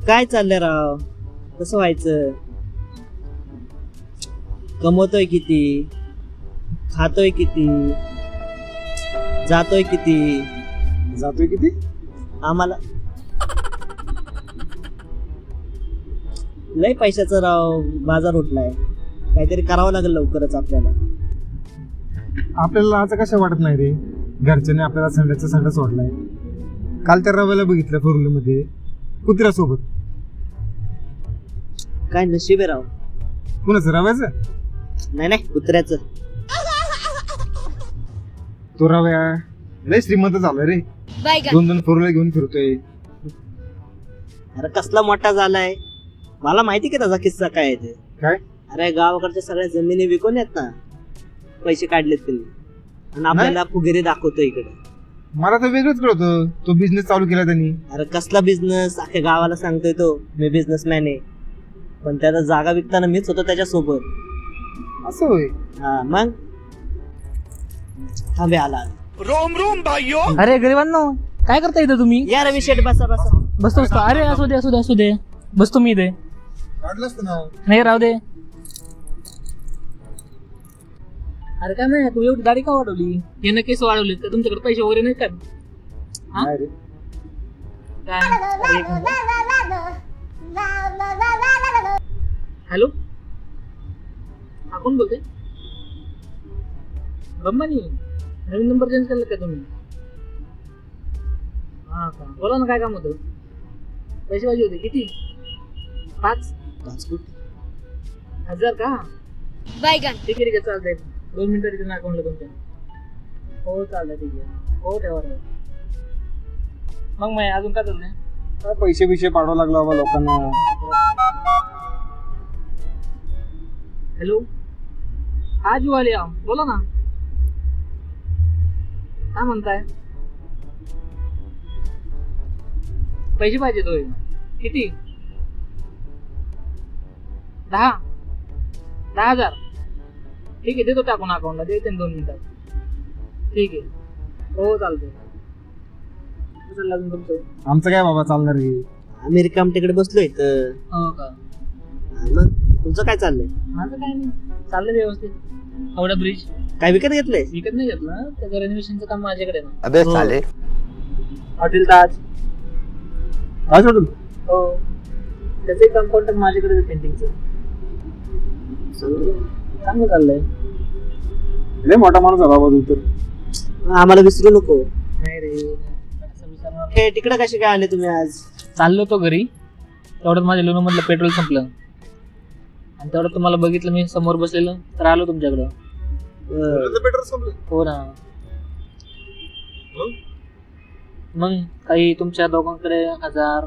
काय चाललंय राव, कसं व्हायचं? कमवतोय किती, खातोय किती, जातोय किती आम्हाला लय पैशाचा राव बाजार उठलाय. काहीतरी करावं लागेल लवकरच आपल्याला. आपल्याला आज कसं वाटत नाही रे, घरच्यांनी आपल्याला संड्याचा संडा सोडलाय. काल त्या रव्याला बघितलं फोरव्हीलर मध्ये कुत्र्यासोबत. काय नशीब आहे राव. कुणाचं, रव्याचं? नाही कुत्र्याचं. तो रव्या लय श्रीमंत झाला रे, 2 फोरव्हीलर घेऊन फिरतोय. अरे कसला मोठा झालाय, मला माहिती की त्याचा किस्सा काय आहे ते. काय? अरे गावाकडच्या सगळ्या जमिनी विकून येत ना, पैसे काढलेत त्यांनी, आणि आपल्याला फुगेरी दाखवतो इकडे. मला तर वेगळंच कळतं, तो बिझनेस चालू केला त्यांनी. अरे कसला बिझनेस, अख्ख्या गावाला सांगतोय तो मी बिझनेसमॅन आहे, पण त्याला जागा विकताना मीच होतो त्याच्यासोबत. असं होय? हा मग थांबे आला. अरे गरिबांनो, काय करता इथं तुम्ही? या रवी शेठ, बसा बसा. बसतो. अरे असू दे बसतो मी इथे. काढलंच ना. नाही राहू दे. अरे काय नाही, तू एवढी दाढी का वाढवली? यानं केस वाढवले तर तुमच्याकडे पैसे वगैरे नाही का? नाही रे. काय? अरे एक मिनिट. हॅलो, हा कोण बोलते? ब्रह्मानी, नवीन नंबर चेंज केला का तुम्ही? हा का, बोला ना काय काम होतं? पैसे पाहिजे होते. किती? 5,000 का? ठीक आहे चालतंय. 2 मिनिटं तिथे अकाउंटला तुमच्या. हो चालतंय, ठीक आहे. हो ठेवा. मग अजून काय चाललंय? काय पैसे बिशे पाडवा लागला बाबा लोकांना. हॅलो, हा जुवालिया, बोला ना. काय म्हणताय? पैसे पाहिजे होय. किती? 10,000. ठीक आहे, देतो टाकून अकाउंटला. देते 2 मिनिटात. ठीक आहे, हो चालतंय. चाललं अजून तुमचं? आमचं काय बाबा चालणार रे, आम्ही रिकामटेकडे बसलोय इथं. हो का? मग तुमचं काय चाललंय? माझं काय नाही, चाललंय व्यवस्थित. हावडा ब्रिज काय विकत घेतलंय? विकत नाही घेतलं, त्याचं रेनोव्हेशनचं काम माझ्याकडे ना. अबे साले. हॉटेल ताज. काय सोडून? हो, त्याचे काम कॉन्ट्रॅक्ट माझ्याकडे पेंटिंगचं. चांगलं चाललंय. लय मोठा माणूस झाला बाबा तू तर. आम्हाला विसरू नको. नाही रे, असं विचारणार. हे तिकडे कसे काय आले तुम्ही आज? चाललो तो घरी, तेवढ्यात माझ्या लोन मधलं पेट्रोल संपलं, आणि तेवढं तुम्हाला बघितलं मी समोर बसलेलं, तर आलो तुमच्याकडं. पेट्रोल संपलं? हो ना. मग काही तुमच्या दोघांकडे 1000,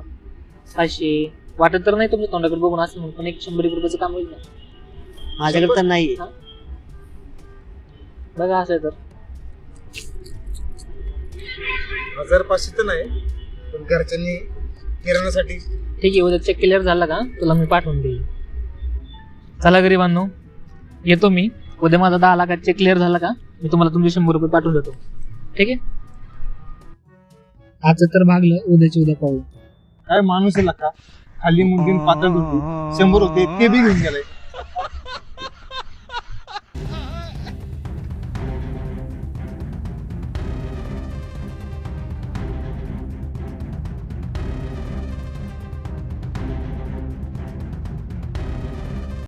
500 वाटत तर नाही तुमच्या तोंडाकडे बघून असेल, म्हणून पण 100 रुपयाचं काम होईल ना. माझ्याकडे तर नाही. बघा असं तर 1500 तर नाही, पण घरच्यांनी किराणासाठी. ठीक आहे, उद्या चेक क्लिअर झाला का तुला मी पाठवून देईल. चला गरिबांनो, येतो मी. उद्या माझा 10 लाखाचा चेक क्लिअर झाला का मी तुम्हाला तुमचे 100 रुपये पाठवून देतो. ठीक आहे, आजचं तर भागलं, उद्याची उद्या पाहू. काय माणूस आहे का, खाली मुंगीन पातळ होती, 100 होते ते बी घेऊन गेलाय.